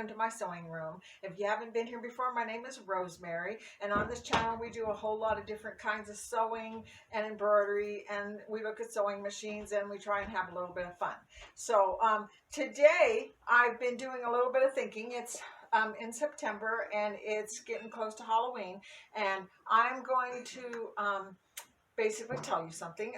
welcome to my sewing room. If you haven't been here before, my name is Rosemary, and on this channel we do a whole lot of different kinds of sewing and embroidery, and we look at sewing machines and we try and have a little bit of fun. So today I've been doing a little bit of thinking. It's in September and it's getting close to Halloween, and I'm going to basically tell you something.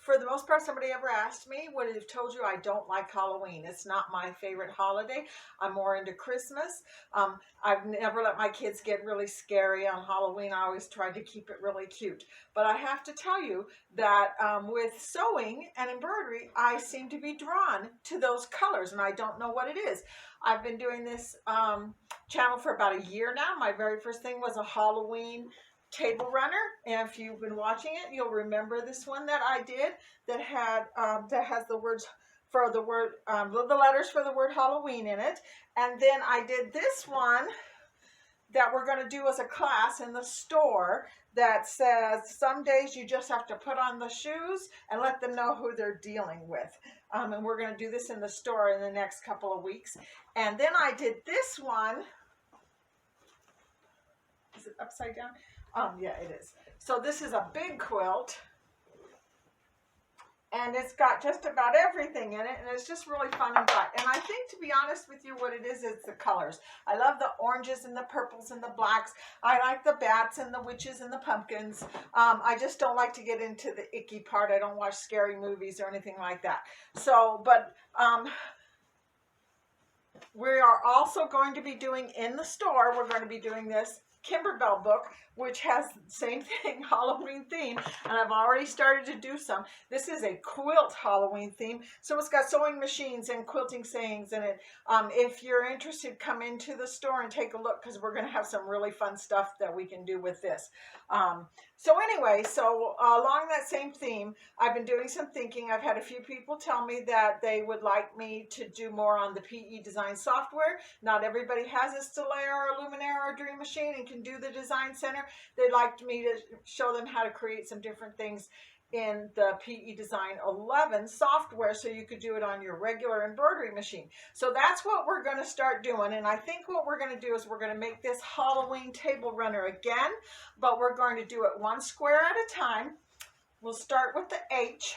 For the most part, somebody ever asked me would have told you I don't like Halloween. It's not my favorite holiday. I'm more into Christmas. I've never let my kids get really scary on Halloween. I always tried to keep it really cute. But I have to tell you that with sewing and embroidery, I seem to be drawn to those colors, and I don't know what it is. I've been doing this channel for about a year now. My very first thing was a Halloween table runner, and if you've been watching it, you'll remember this one that I did that had that has the words for the word the letters for the word Halloween in it. And then I did this one that we're going to do as a class in the store that says some days you just have to put on the shoes and let them know who they're dealing with. And we're going to do this in the store in the next couple of weeks. And then I did this one. Is it upside down? Yeah, it is. So this is a big quilt, and it's got just about everything in it, and it's just really fun and bright. And I think, to be honest with you, what it is the colors. I love the oranges and the purples and the blacks. I like the bats and the witches and the pumpkins. I just don't like to get into the icky part. I don't watch scary movies or anything like that. So, but we are also going to be doing in the store, we're going to be doing this Kimberbell book, which has the same thing, Halloween theme, and I've already started to do some. This is a quilt Halloween theme, so it's got sewing machines and quilting sayings in it. If you're interested, come into the store and take a look, because we're going to have some really fun stuff that we can do with this. So anyway, along that same theme, I've been doing some thinking. I've had a few people tell me that they would like me to do more on the PE design software. Not everybody has a Stellare or Luminaire or Dream Machine and can do the design center. They'd like me to show them how to create some different things in the PE Design 11 software so you could do it on your regular embroidery machine. So that's what we're going to start doing, and I think what we're going to do is we're going to make this Halloween table runner again, but we're going to do it one square at a time. We'll start with the H,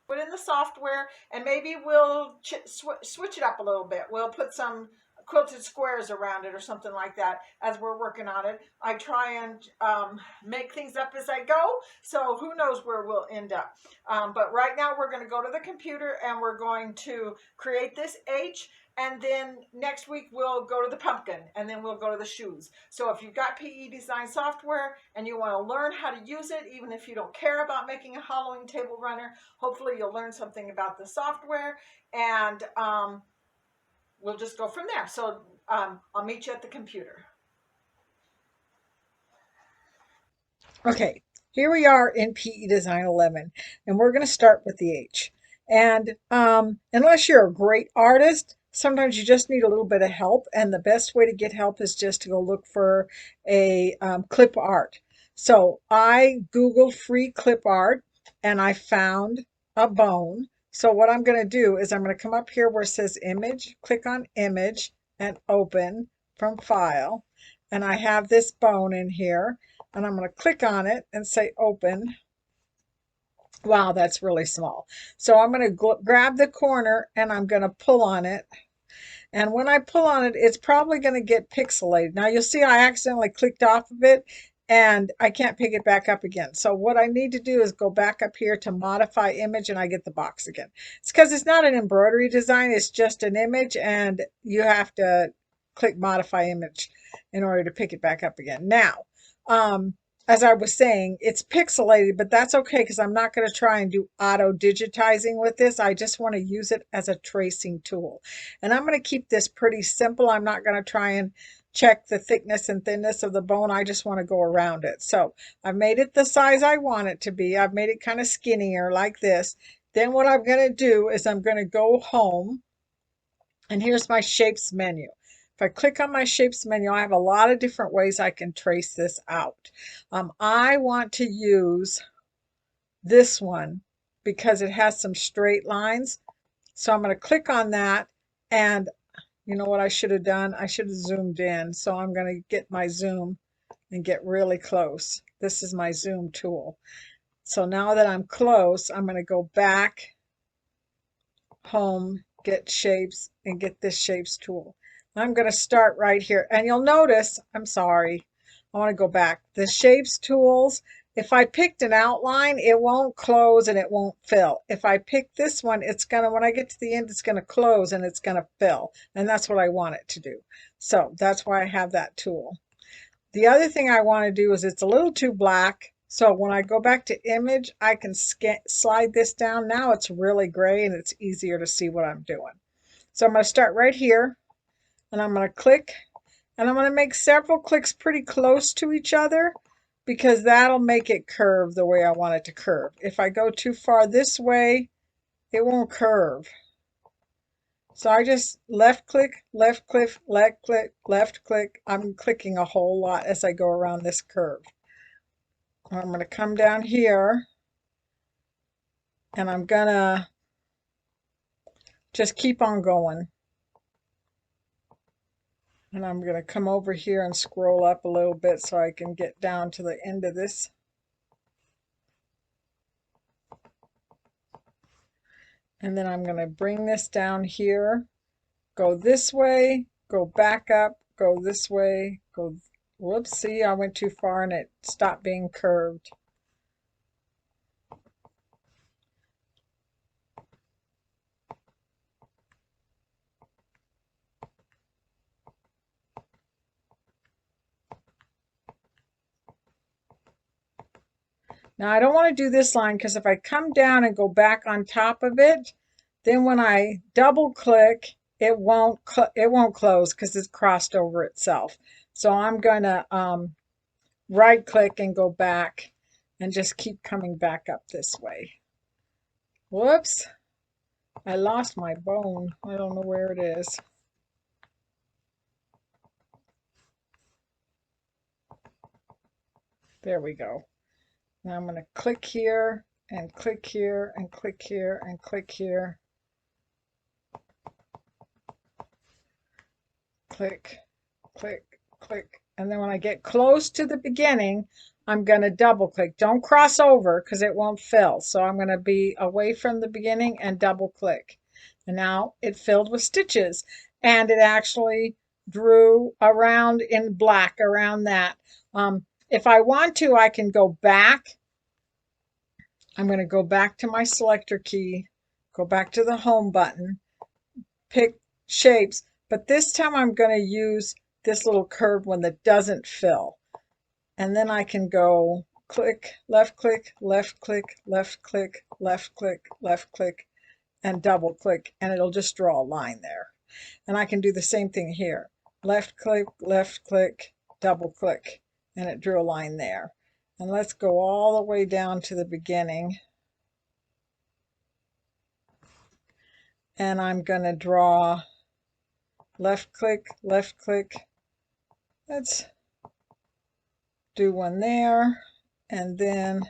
put in the software, and maybe we'll switch it up a little bit. We'll put some quilted squares around it or something like that as we're working on it. I try and make things up as I go, so who knows where we'll end up. But right now we're going to go to the computer and we're going to create this H, and then next week we'll go to the pumpkin, and then we'll go to the shoes. So if you've got PE design software and you want to learn how to use it, even if you don't care about making a Halloween table runner, hopefully you'll learn something about the software, and we'll just go from there. So I'll meet you at the computer. Okay, here we are in PE Design 11, and we're going to start with the H. And unless you're a great artist, sometimes you just need a little bit of help, and the best way to get help is just to go look for a clip art. So I Googled free clip art, and I found a bone. So what I'm going to do is I'm going to come up here where it says image, click on image, and open from file. And I have this bone in here, and I'm going to click on it and say open. Wow, that's really small. So I'm going to grab the corner and I'm going to pull on it. And when I pull on it, it's probably going to get pixelated. Now you'll see I accidentally clicked off of it and I can't pick it back up again. So what I need to do is go back up here to modify image, and I get the box again. It's because it's not an embroidery design, it's just an image, and you have to click modify image in order to pick it back up again. Now, as I was saying, it's pixelated, but that's okay because I'm not going to try and do auto digitizing with this. I just want to use it as a tracing tool. And I'm going to keep this pretty simple. I'm not going to try and check the thickness and thinness of the bone. I just want to go around it. So I've made it the size I want it to be. I've made it kind of skinnier like this. Then what I'm going to do is I'm going to go home, and here's my shapes menu. If I click on my shapes menu, I have a lot of different ways I can trace this out. I want to use this one because it has some straight lines. So I'm going to click on that, and You know what I should have done? I should have zoomed in. So I'm going to get my zoom and get really close. This is my zoom tool. So now that I'm close, I'm going to go back, home, get shapes, and get this shapes tool. I'm going to start right here. And you'll notice, I'm sorry, I want to go back. The shapes tools, if I picked an outline, it won't close and it won't fill. If I pick this one, it's going to, when I get to the end, it's going to close and it's going to fill. And that's what I want it to do. So that's why I have that tool. The other thing I want to do is it's a little too black. So when I go back to image, I can slide this down. Now it's really gray and it's easier to see what I'm doing. So I'm going to start right here and I'm going to click and I'm going to make several clicks pretty close to each other because that'll make it curve the way I want it to curve. If I go too far this way, it won't curve. So I just left click, left click, left click, left click. I'm clicking a whole lot as I go around this curve. I'm going to come down here and I'm going to just keep on going. And I'm going to come over here and scroll up a little bit so I can get down to the end of this. And then I'm going to bring this down here, go this way, go back up, go this way, go, whoops, see, I went too far and it stopped being curved. Now I don't want to do this line because if I come down and go back on top of it, then when I double click, it won't close because it's crossed over itself. So I'm going to right click and go back and just keep coming back up this way. Whoops, I lost my bone. I don't know where it is. There we go. Now I'm going to click here and click here and click here and click here. Click, click, click. And then when I get close to the beginning, I'm going to double click. Don't cross over because it won't fill. So I'm going to be away from the beginning and double click. And now it filled with stitches. And it actually drew around in black around that. If I want to, I can go back. I'm going to go back to my selector key, go back to the home button, pick shapes, but this time I'm going to use this little curved one that doesn't fill. And then I can go click, left click, left click, left click, left click, left click, and double click, and it'll just draw a line there. And I can do the same thing here. Left click, double click, and it drew a line there. And let's go all the way down to the beginning. And I'm going to draw left click, let's do one there, and then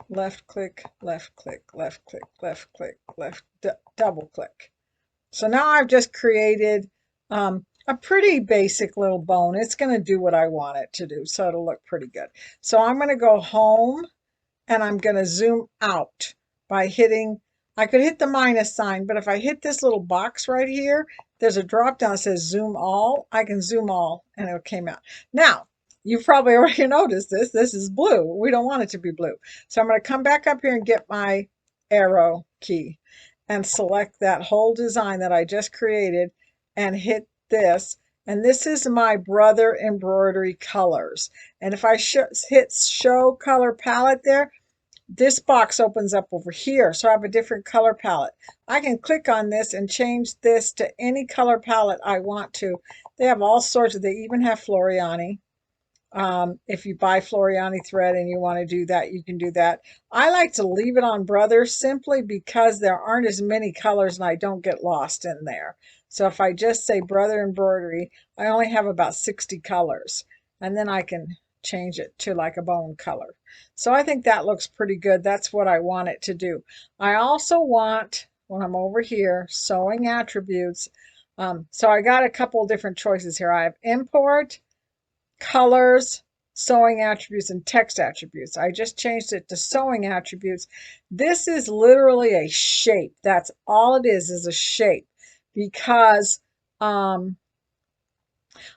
left click, left click, left click, left click, double click. So now I've just created a pretty basic little bone. It's going to do what I want it to do, so it'll look pretty good. So I'm going to go home and I'm going to zoom out by hitting, I could hit the minus sign, but if I hit this little box right here, there's a drop down that says zoom all. I can zoom all and it came out. Now, you've probably already noticed this. This is blue. We don't want it to be blue. So I'm going to come back up here and get my arrow key and select that whole design that I just created and hit this. And this is my Brother Embroidery colors. And if I hit show color palette there, this box opens up over here. So I have a different color palette. I can click on this and change this to any color palette I want to. They have all sorts of, they even have Floriani. If you buy Floriani thread and you want to do that, you can do that. I like to leave it on Brother simply because there aren't as many colors and I don't get lost in there. So if I just say Brother Embroidery, I only have about 60 colors. And then I can change it to like a bone color. So I think that looks pretty good. That's what I want it to do. I also want, when I'm over here, sewing attributes. So I got a couple of different choices here. I have import, colors, sewing attributes, and text attributes. I just changed it to sewing attributes. This is literally a shape. That's all it is a shape, because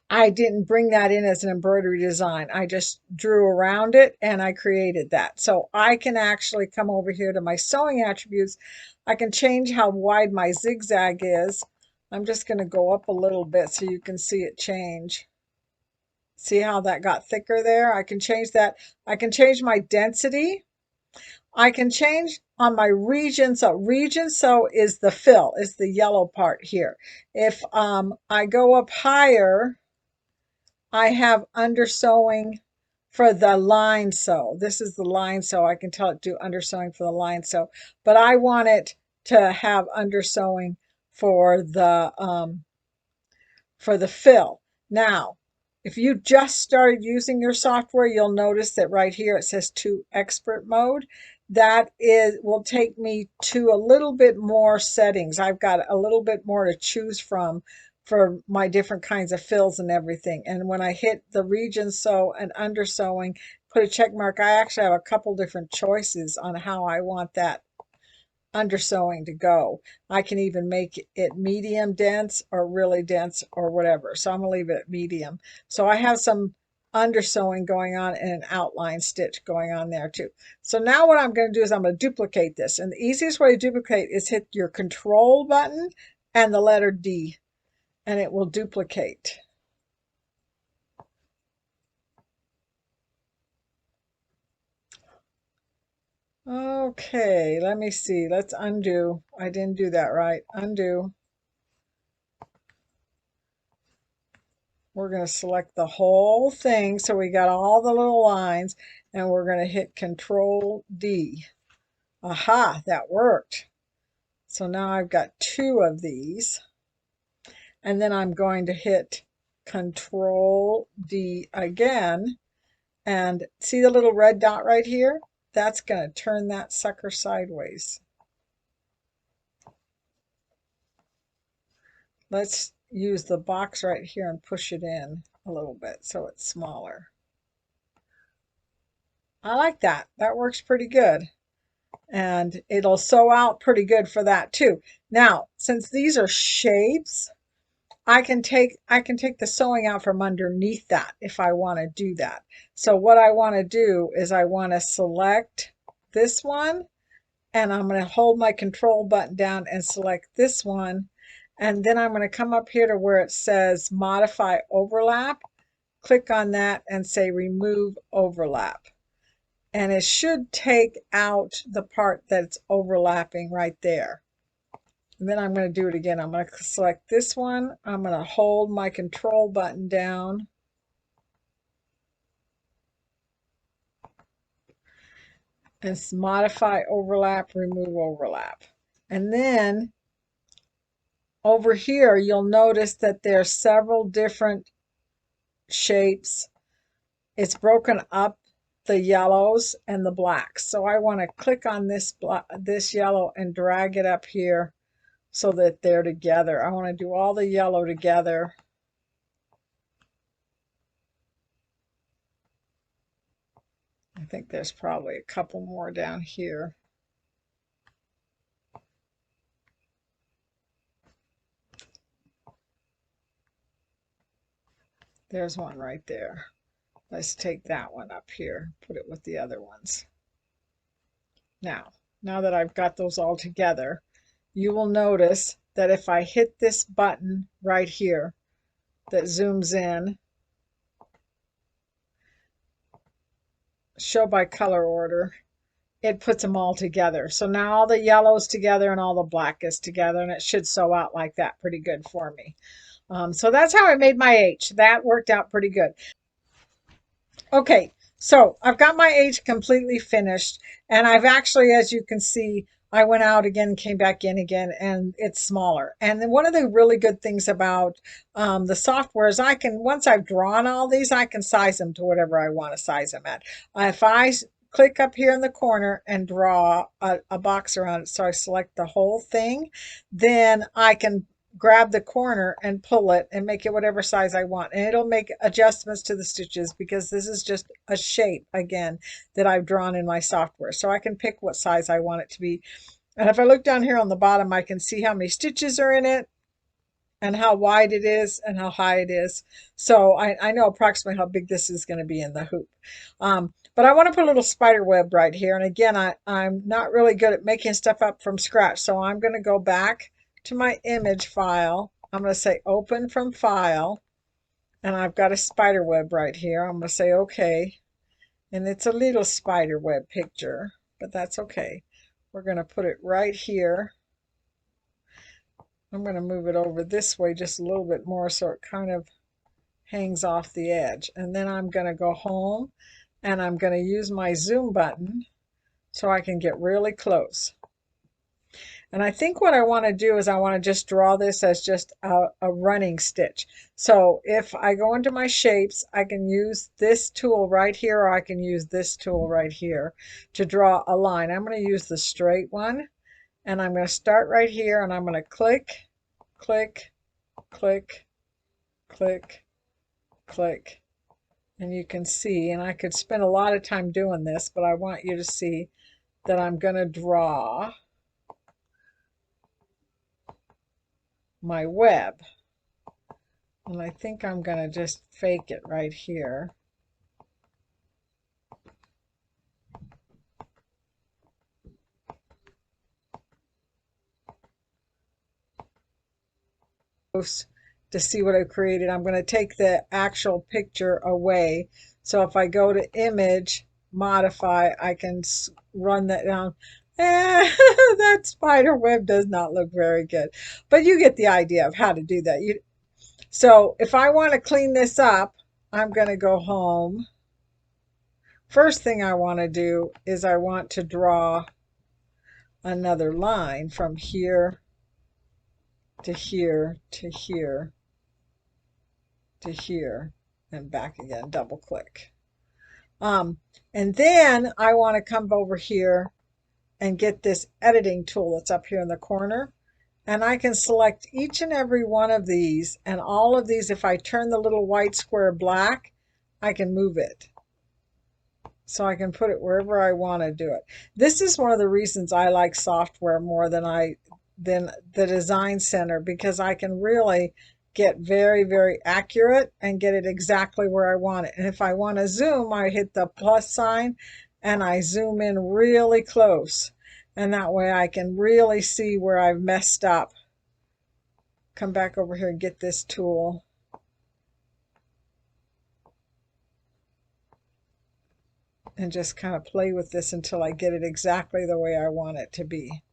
I didn't bring that in as an embroidery design. I just drew around it and I created that. So I can actually come over here to my sewing attributes. I can change how wide my zigzag is. I'm just going to go up a little bit so you can see it change. See how that got thicker there? I can change that. I can change my density. I can change on my region. So region so is the fill, is the yellow part here. If I go up higher, I have undersewing for the line sew. This is the line sew. I can tell it do undersewing for the line sew, but I want it to have undersewing for the fill. Now, if you just started using your software, you'll notice that right here it says to expert mode. That will take me to a little bit more settings. I've got a little bit more to choose from for my different kinds of fills and everything. And when I hit the region sew and undersewing, put a check mark, I actually have a couple different choices on how I want that undersewing to go. I can even make it medium dense or really dense or whatever. So I'm going to leave it at medium. So I have some undersewing going on and an outline stitch going on there too. So now what I'm going to do is I'm going to duplicate this. And the easiest way to duplicate is hit your control button and the letter D, and it will duplicate. Okay, let me see. Let's undo. I didn't do that right. Undo. We're going to select the whole thing. So we got all the little lines, and we're going to hit Control D. Aha, that worked. So now I've got two of these. And then I'm going to hit Control D again. And see the little red dot right here? That's going to turn that sucker sideways. Let's use the box right here and push it in a little bit so it's smaller. I like that. That works pretty good. And it'll sew out pretty good for that too. Now, since these are shapes, I can take the sewing out from underneath that if I want to do that. So what I want to do is I want to select this one, and I'm going to hold my control button down and select this one. And then I'm going to come up here to where it says modify overlap, click on that and say remove overlap. And it should take out the part that's overlapping right there. And then I'm going to do it again. I'm going to select this one. I'm going to hold my control button down. And modify overlap, remove overlap. And then over here, you'll notice that there's several different shapes. It's broken up, the yellows and the blacks. So I want to click on this yellow and drag it up here so that they're together. I want to do all the yellow together. I think there's probably a couple more down here. There's one right there. Let's take that one up here, put it with the other ones. Now that I've got those all together, you will notice that if I hit this button right here that zooms in, show by color order, it puts them all together. So now all the yellow's together and all the black is together, and it should sew out like that pretty good for me. So that's how I made my H. That worked out pretty good. Okay, so I've got my H completely finished, and I've actually, as you can see, I went out again, came back in again, and it's smaller. And then one of the really good things about the software is once I've drawn all these, I can size them to whatever I want to size them at. If I click up here in the corner and draw a box around it. So I select the whole thing. Then I can grab the corner and pull it and make it whatever size I want. And it'll make adjustments to the stitches because this is just a shape, again, that I've drawn in my software. So I can pick what size I want it to be. And if I look down here on the bottom, I can see how many stitches are in it and how wide it is and how high it is. So I know approximately how big this is going to be in the hoop. But I want to put a little spider web right here. And again, I'm not really good at making stuff up from scratch. So I'm going to go back to my image file. I'm going to say open from file. And I've got a spider web right here. I'm going to say okay. And it's a little spider web picture, but that's okay. We're going to put it right here. I'm going to move it over this way just a little bit more so it kind of hangs off the edge. And then I'm going to go home and I'm going to use my zoom button so I can get really close. And I think what I want to do is I want to just draw this as just a running stitch. So if I go into my shapes, I can use this tool right here, or I can use this tool right here to draw a line. I'm going to use the straight one. And I'm going to start right here and I'm going to click, click, click, click, click. And you can see, and I could spend a lot of time doing this, but I want you to see that I'm going to draw my web. And I think I'm going to just fake it right here. To see what I've created. I'm going to take the actual picture away. So if I go to image, modify, I can run that down. That spider web does not look very good, but you get the idea of how to do that. So if I want to clean this up, I'm going to go home. First thing I want to do is I want to draw another line from here to here to here to here and back again, double click. And then I want to come over here and get this editing tool that's up here in the corner. And I can select each and every one of these, and all of these, if I turn the little white square black, I can move it. So I can put it wherever I want to do it. This is one of the reasons I like software more than the design center, because I can really get very, very accurate and get it exactly where I want it. And if I want to zoom, I hit the plus sign and I zoom in really close. And that way I can really see where I've messed up. Come back over here and get this tool. And just kind of play with this until I get it exactly the way I want it to be.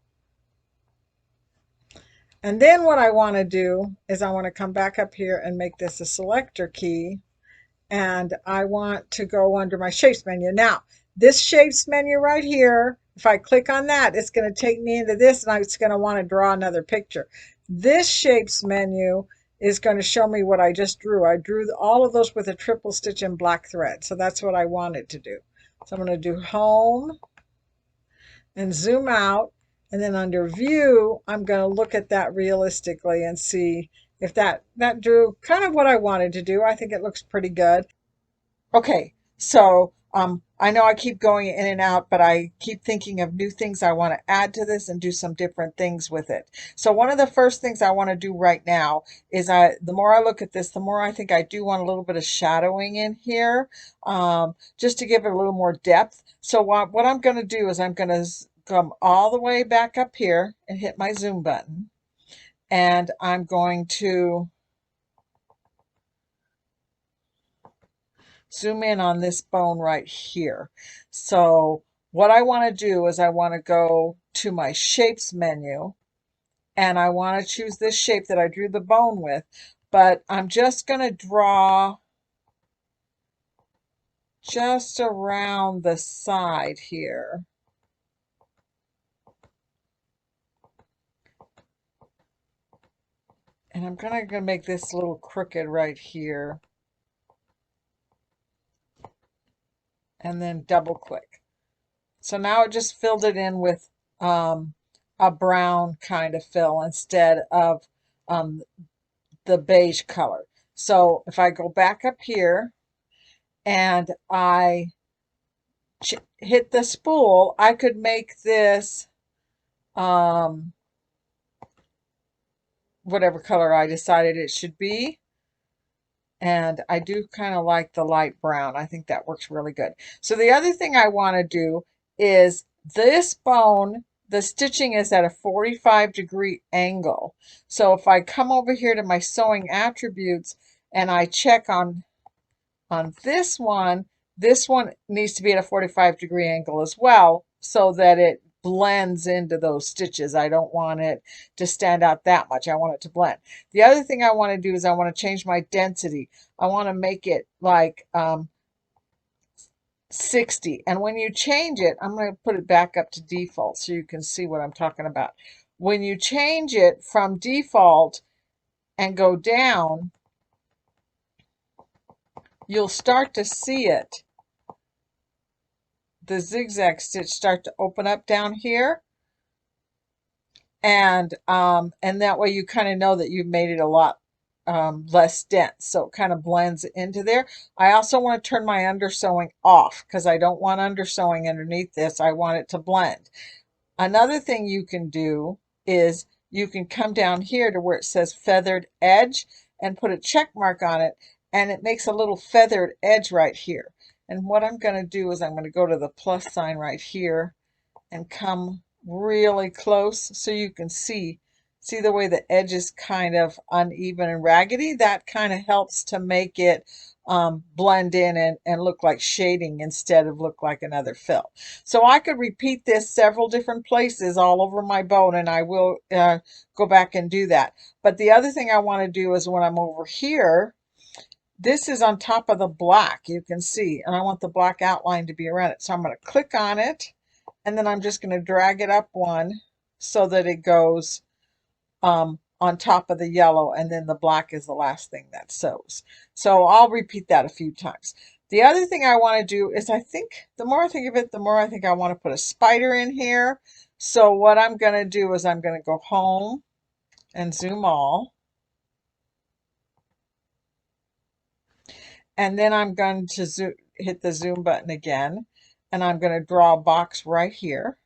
And then what I want to do is I want to come back up here and make this a selector key. And I want to go under my shapes menu. Now, this shapes menu right here, if I click on that, it's going to take me into this and it's going to want to draw another picture. This shapes menu is going to show me what I just drew. I drew all of those with a triple stitch in black thread. So that's what I wanted to do. So I'm going to do home and zoom out. And then under view, I'm going to look at that realistically and see if that drew kind of what I wanted to do. I think it looks pretty good. Okay, so I know I keep going in and out, but I keep thinking of new things I want to add to this and do some different things with it. So one of the first things I want to do right now is the more I look at this, the more I think I do want a little bit of shadowing in here, just to give it a little more depth. So what I'm going to do is I'm going to come all the way back up here and hit my zoom button. And I'm going to zoom in on this bone right here. So what I want to do is I want to go to my shapes menu and I want to choose this shape that I drew the bone with, but I'm just going to draw just around the side here. And I'm going to make this a little crooked right here. And then double click. So now it just filled it in with a brown kind of fill instead of um, the beige color. So if I go back up here and I hit the spool, I could make this um, whatever color I decided it should be. And I do kind of like the light brown. I think that works really good. So the other thing I want to do is this bone, the stitching is at a 45-degree angle. So if I come over here to my sewing attributes and I check on this one needs to be at a 45-degree angle as well so that it blends into those stitches. I don't want it to stand out that much. I want it to blend. The other thing I want to do is I want to change my density. I want to make it like 60. And when you change it, I'm going to put it back up to default so you can see what I'm talking about. When you change it from default and go down, you'll start to see it, the zigzag stitch, start to open up down here, and that way you kind of know that you've made it a lot less dense, so it kind of blends into there. I also want to turn my undersewing off because I don't want undersewing underneath this. I want it to blend. Another thing you can do is you can come down here to where it says feathered edge and put a check mark on it, and it makes a little feathered edge right here. And what I'm going to do is I'm going to go to the plus sign right here and come really close so you can see the way the edge is kind of uneven and raggedy. That kind of helps to make it blend in and look like shading instead of look like another fill. So I could repeat this several different places all over my bone, and I will go back and do that. But the other thing I want to do is when I'm over here, this is on top of the black, you can see, and I want the black outline to be around it. So I'm going to click on it, and then I'm just going to drag it up one so that it goes on top of the yellow, and then the black is the last thing that sews. So I'll repeat that a few times. The other thing I want to do is, I think the more I think of it, the more I think I want to put a spider in here. So what I'm going to do is I'm going to go home and zoom all. And then I'm going to hit the zoom button again, and I'm going to draw a box right here.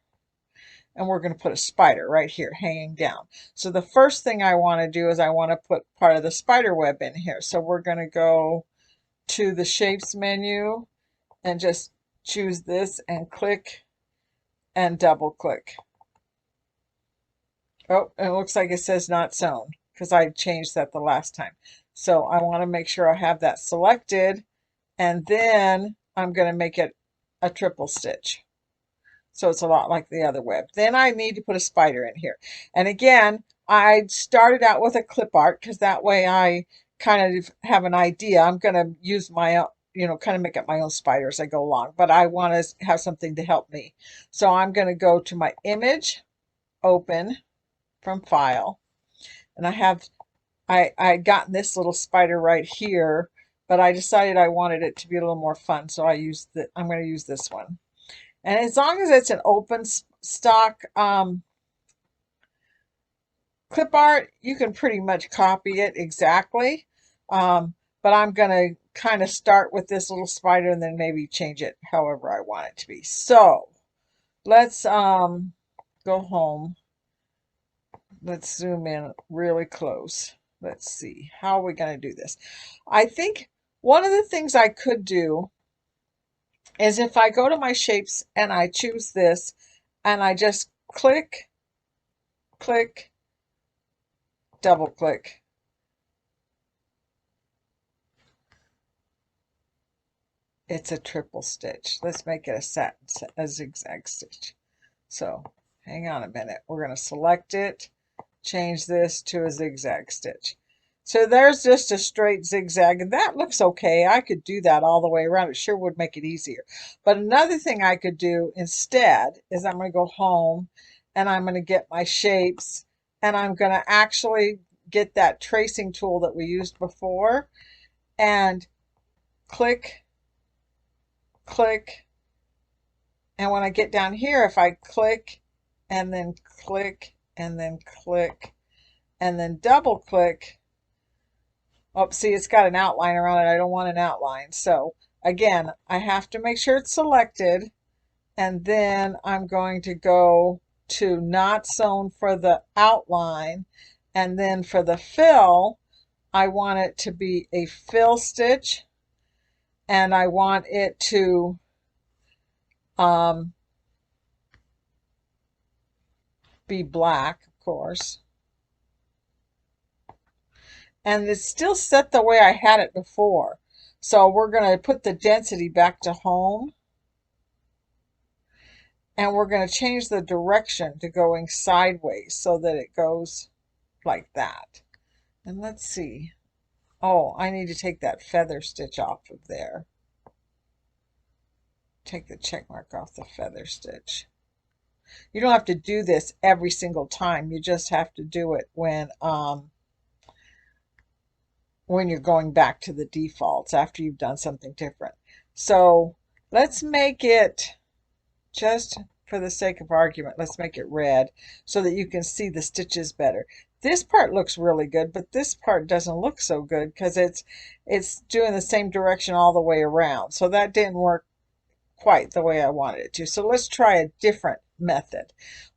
And we're going to put a spider right here hanging down. So the first thing I want to do is I want to put part of the spider web in here. So we're going to go to the shapes menu and just choose this and click and double click. Oh, and it looks like it says not sewn because I changed that the last time. So I want to make sure I have that selected, and then I'm going to make it a triple stitch. So it's a lot like the other web. Then I need to put a spider in here. And again, I started out with a clip art because that way I kind of have an idea. I'm going to use my own, kind of make up my own spider as I go along, but I want to have something to help me. So I'm going to go to my image, open from file, and I gotten this little spider right here, but I decided I wanted it to be a little more fun, so I'm going to use this one. And as long as it's an open stock clip art, you can pretty much copy it exactly. But I'm going to kind of start with this little spider and then maybe change it however I want it to be. So let's go home. Let's zoom in really close. Let's see. How are we going to do this? I think one of the things I could do is if I go to my shapes and I choose this and I just click, click, double click. It's a triple stitch. Let's make it a zigzag stitch. So hang on a minute. We're going to select it, change this to a zigzag stitch. So there's just a straight zigzag, and that looks okay. I could do that all the way around. It sure would make it easier. But another thing I could do instead is I'm going to go home and I'm going to get my shapes, and I'm going to actually get that tracing tool that we used before and click, click, And when I get down here, if I click and then click and then click and then double click, oh, see, it's got an outline around it. I don't want an outline. So again, I have to make sure it's selected. And then I'm going to go to not sewn for the outline. And then for the fill, I want it to be a fill stitch. And I want it to be black, of course. And it's still set the way I had it before. So we're going to put the density back to home. And we're going to change the direction to going sideways so that it goes like that. And let's see. Oh, I need to take that feather stitch off of there. Take the check mark off the feather stitch. You don't have to do this every single time. You just have to do it when you're going back to the defaults after you've done something different. So let's make it, just for the sake of argument, let's make it red so that you can see the stitches better. This part looks really good, but this part doesn't look so good because it's doing the same direction all the way around. So that didn't work quite the way I wanted it to. So let's try a different method.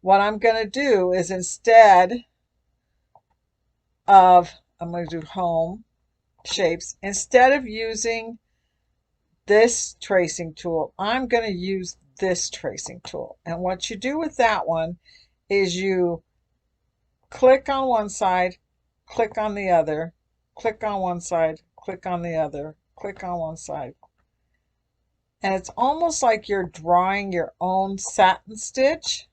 What I'm going to do is instead of, I'm going to do home, shapes, instead of using this tracing tool, I'm going to use this tracing tool. And what you do with that one is you click on one side, click on the other, click on one side, click on the other, click on one side. And it's almost like you're drawing your own satin stitch.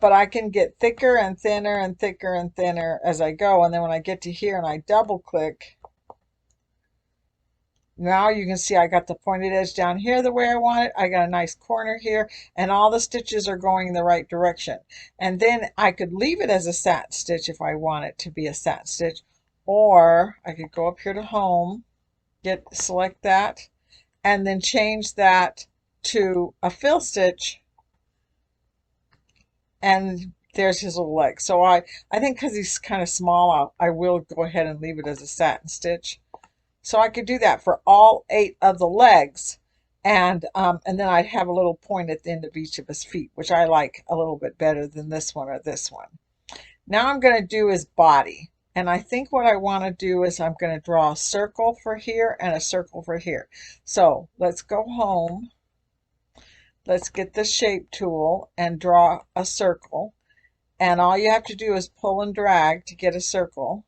But I can get thicker and thinner and thicker and thinner as I go. And then when I get to here and I double click, now you can see I got the pointed edge down here the way I want it. I got a nice corner here, and all the stitches are going in the right direction. And then I could leave it as a satin stitch if I want it to be a satin stitch, or I could go up here to home, select that, and then change that to a fill stitch. And there's his little leg. So I think because he's kind of small, I will go ahead and leave it as a satin stitch. So I could do that for all 8 of the legs. And then I'd have a little point at the end of each of his feet, which I like a little bit better than this one or this one. Now I'm going to do his body. And I think what I want to do is I'm going to draw a circle for here and a circle for here. So let's go home. Let's get the shape tool and draw a circle. And all you have to do is pull and drag to get a circle.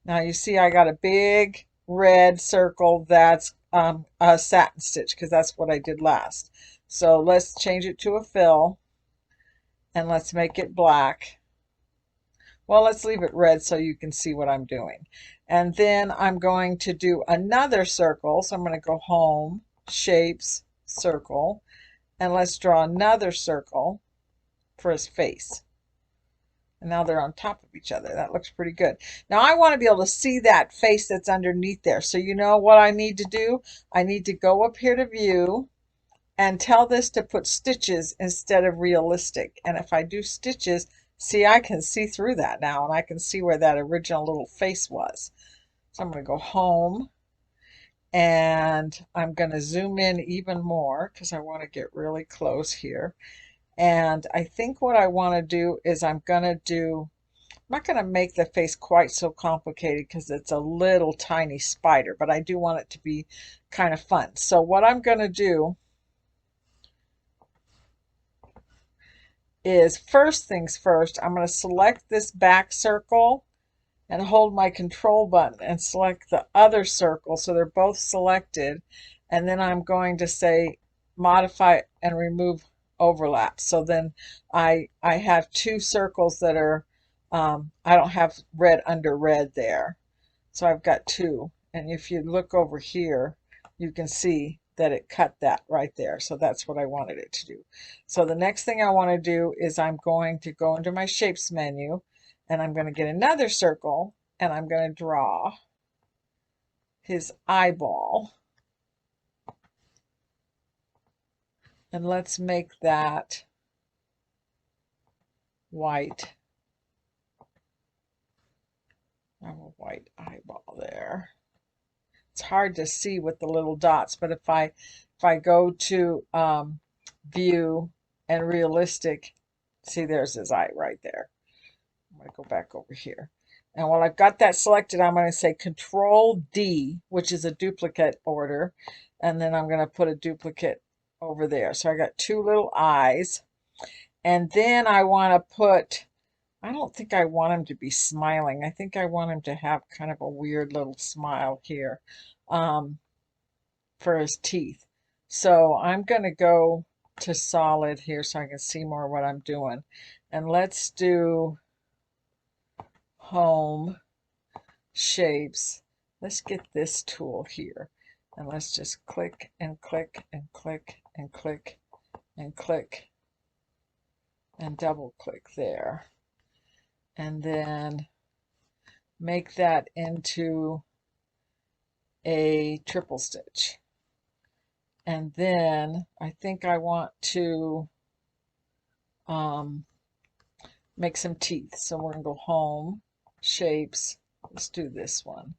Now you see I got a big red circle that's a satin stitch because that's what I did last. So let's change it to a fill and let's make it black. Well, let's leave it red so you can see what I'm doing. And then I'm going to do another circle. So I'm going to go home, shapes, circle, and let's draw another circle for his face. And now they're on top of each other. That looks pretty good. Now I want to be able to see that face that's underneath there. So you know what I need to do? I need to go up here to view and tell this to put stitches instead of realistic. And if I do stitches, see, I can see through that now, and I can see where that original little face was. So I'm going to go home, and I'm going to zoom in even more because I want to get really close here. And I think what I want to do is I'm not going to make the face quite so complicated because it's a little tiny spider, but I do want it to be kind of fun. So what I'm going to do is, first things first, I'm going to select this back circle and hold my control button and select the other circle so they're both selected. And then I'm going to say modify and remove overlap. So then I have 2 circles that are, I don't have red under red there. So I've got 2. And if you look over here, you can see that it cut that right there. So that's what I wanted it to do. So the next thing I want to do is I'm going to go into my shapes menu, And I'm going to get another circle and I'm going to draw his eyeball. And let's make that white. I have a white eyeball there. It's hard to see with the little dots, but if I go to view and realistic, see there's his eye right there. I'm going to go back over here. And while I've got that selected, I'm going to say Control D, which is a duplicate order. And then I'm going to put a duplicate over there. So I got two little eyes. And then I want to put, I don't think I want him to be smiling. I think I want him to have kind of a weird little smile here for his teeth. So I'm going to go to solid here so I can see more what I'm doing. And let's do home shapes. Let's get this tool here. And let's just click and click and click and click and click and double click there. And then make that into a triple stitch. And then I think I want to make some teeth. So we're going to go home, shapes. Let's do this one.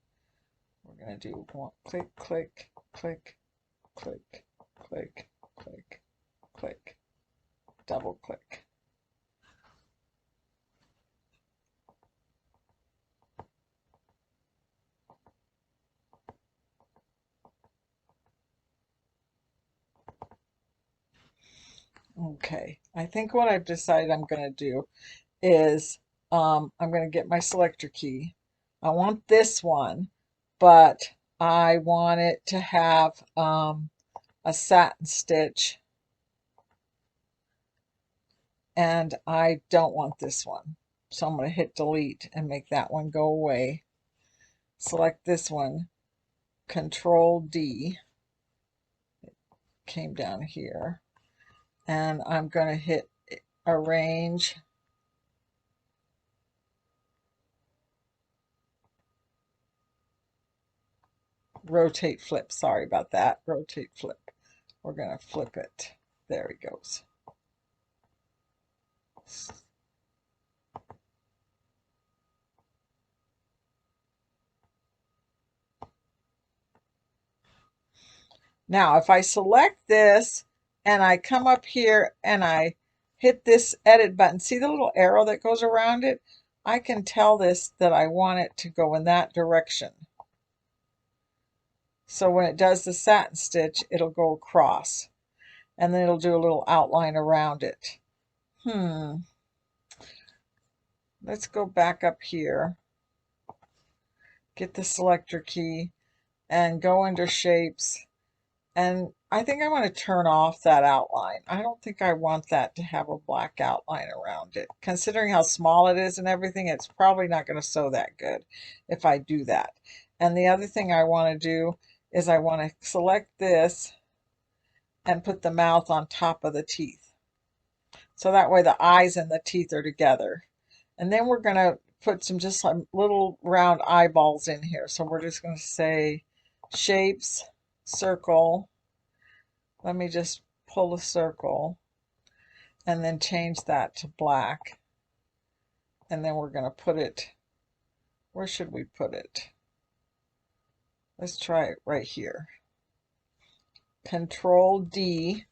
We're going to do one, click, click, click, click, click, click, click, double click. Okay, I think what I've decided I'm going to do is I'm going to get my selector key. I want this one, but I want it to have a satin stitch, and I don't want this one. So I'm going to hit delete and make that one go away. Select this one, Control D, it came down here, and I'm going to hit arrange, rotate, flip. Sorry about that. Rotate, flip. We're going to flip it. There he goes. Now, if I select this and I come up here and I hit this edit button, see the little arrow that goes around it? I can tell this that I want it to go in that direction. So when it does the satin stitch, it'll go across. And then it'll do a little outline around it. Let's go back up here. Get the selector key and go under shapes. And I think I want to turn off that outline. I don't think I want that to have a black outline around it. Considering how small it is and everything, it's probably not going to sew that good if I do that. And the other thing I want to do is I want to select this and put the mouth on top of the teeth. So that way the eyes and the teeth are together. And then we're going to put some just some little round eyeballs in here. So we're just going to say shapes, circle. Let me just pull a circle and then change that to black. And then we're going to put it, where should we put it? Let's try it right here. Control D.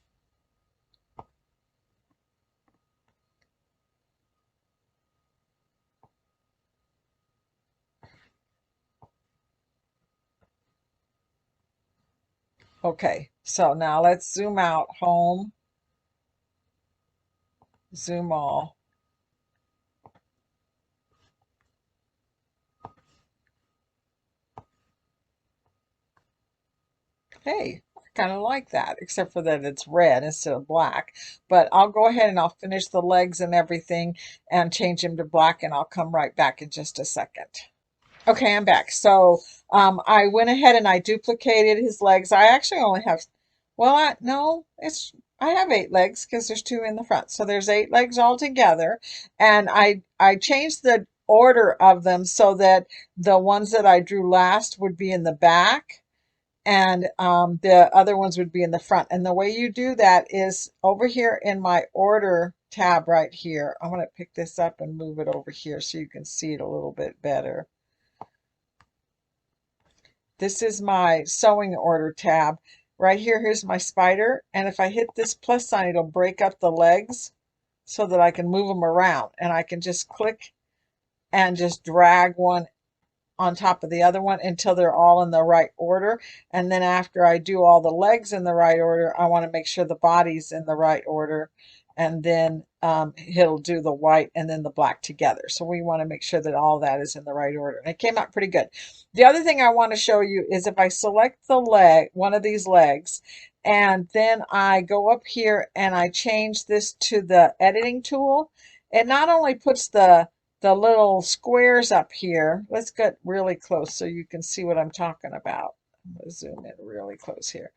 Okay, so now let's zoom out, home, zoom all. Hey, I kind of like that, except for that it's red instead of black. But I'll go ahead and I'll finish the legs and everything and change them to black, and I'll come right back in just a second. Okay, I'm back. So I went ahead and I duplicated his legs. I actually only have, well, no, I have 8 legs because there's 2 in the front. So there's 8 legs all together. And I changed the order of them so that the ones that I drew last would be in the back and the other ones would be in the front. And the way you do that is over here in my order tab right here. I'm going to pick this up and move it over here so you can see it a little bit better. This is my sewing order tab. Right here, here's my spider. And if I hit this plus sign, it'll break up the legs so that I can move them around. And I can just click and just drag one on top of the other one until they're all in the right order. And then after I do all the legs in the right order, I want to make sure the body's in the right order. And then he'll do the white and then the black together. So we want to make sure that all that is in the right order. And it came out pretty good. The other thing I want to show you is if I select the leg, one of these legs, and then I go up here and I change this to the editing tool, it not only puts the little squares up here. Let's get really close so you can see what I'm talking about. I'm going to zoom in really close here.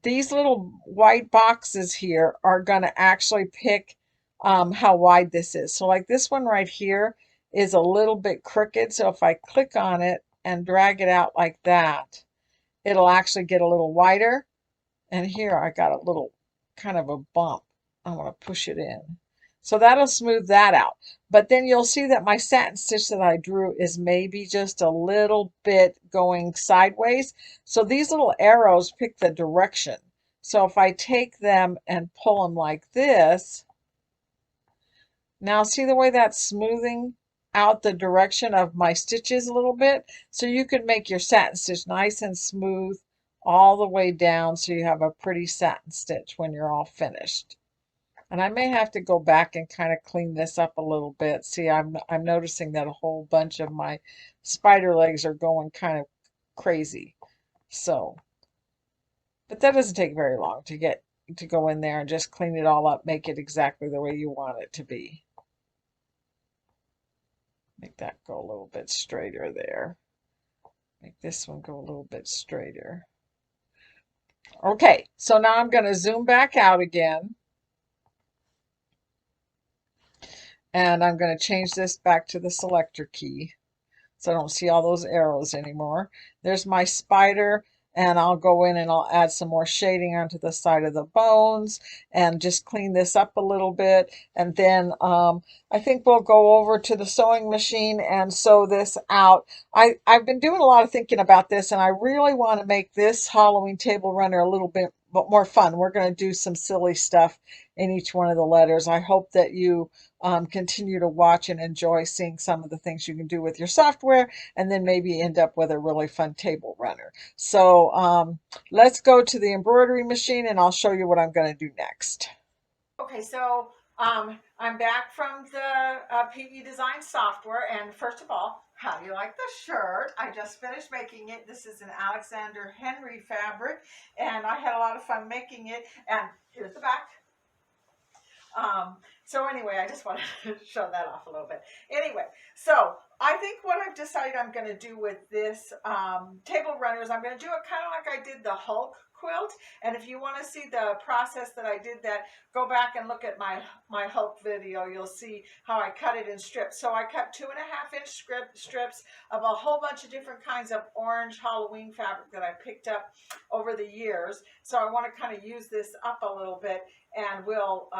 These little white boxes here are going to actually pick how wide this is. So like this one right here is a little bit crooked. So if I click on it and drag it out like that, it'll actually get a little wider. And here I got a little kind of a bump. I'm going to push it in. So that'll smooth that out. But then you'll see that my satin stitch that I drew is maybe just a little bit going sideways. So these little arrows pick the direction. So if I take them and pull them like this, now see the way that's smoothing out the direction of my stitches a little bit? So you can make your satin stitch nice and smooth all the way down so you have a pretty satin stitch when you're all finished. And I may have to go back and kind of clean this up a little bit. See, I'm noticing that a whole bunch of my spider legs are going kind of crazy. So, but that doesn't take very long to go in there and just clean it all up, make it exactly the way you want it to be. Make that go a little bit straighter there. Make this one go a little bit straighter. Okay, so now I'm going to zoom back out again. And I'm going to change this back to the selector key so I don't see all those arrows anymore. There's my spider, and I'll go in and I'll add some more shading onto the side of the bones and just clean this up a little bit. And then I think we'll go over to the sewing machine and sew this out. I've been doing a lot of thinking about this, and I really want to make this Halloween table runner a little bit more fun. We're going to do some silly stuff in each one of the letters. I hope that you continue to watch and enjoy seeing some of the things you can do with your software, and then maybe end up with a really fun table runner. So let's go to the embroidery machine and I'll show you what I'm going to do next. Okay, so I'm back from the PE Design software, and first of all, how do you like the shirt? I just finished making it. This is an Alexander Henry fabric, and I had a lot of fun making it, and here's the back. So anyway, I just wanted to show that off a little bit. Anyway, so I think what I've decided I'm going to do with this table runner is I'm going to do it kind of like I did the Hulk quilt. And if you want to see the process that I did that, go back and look at my Hulk video. You'll see how I cut it in strips. So I cut 2.5-inch strips of a whole bunch of different kinds of orange Halloween fabric that I picked up over the years. So I want to kind of use this up a little bit, and we'll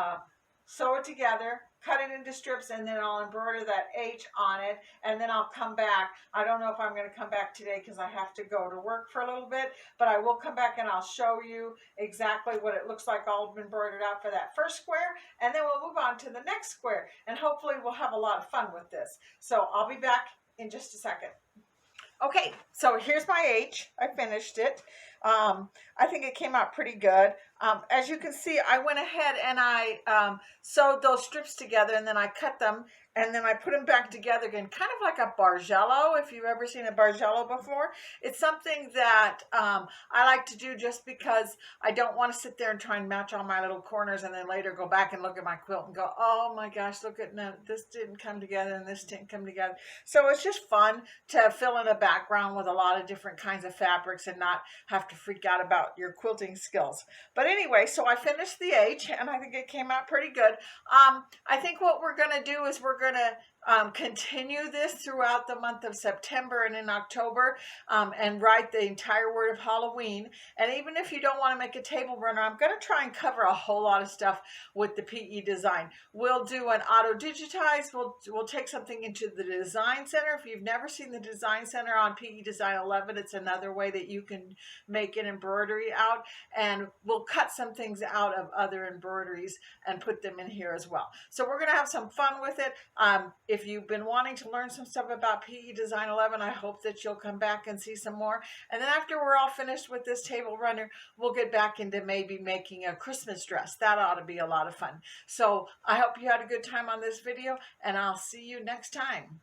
sew it together, cut it into strips, and then I'll embroider that H on it, and then I'll come back. I don't know if I'm going to come back today because I have to go to work for a little bit, but I will come back and I'll show you exactly what it looks like all embroidered out for that first square, and then we'll move on to the next square, and hopefully we'll have a lot of fun with this. So I'll be back in just a second. Okay, so here's my H. I finished it. I think it came out pretty good. As you can see, I went ahead and I sewed those strips together, and then I cut them, and then I put them back together again, kind of like a bargello, if you've ever seen a bargello before. It's something that I like to do just because I don't want to sit there and try and match all my little corners and then later go back and look at my quilt and go, oh my gosh, look at no, this didn't come together and this didn't come together. So it's just fun to fill in a background with a lot of different kinds of fabrics and not have to freak out about your quilting skills. But anyway, so I finished the H, and I think it came out pretty good. I think what we're going to do is we're going to continue this throughout the month of September and in October, and write the entire word of Halloween. And even if you don't want to make a table runner, I'm going to try and cover a whole lot of stuff with the PE design. We'll do an auto digitize. We'll take something into the design center. If you've never seen the design center on PE Design 11, it's another way that you can make an embroidery out. And we'll cut some things out of other embroideries and put them in here as well. So we're going to have some fun with it. If you've been wanting to learn some stuff about PE Design 11, I hope that you'll come back and see some more. And then after we're all finished with this table runner, we'll get back into maybe making a Christmas dress. That ought to be a lot of fun. So I hope you had a good time on this video, and I'll see you next time.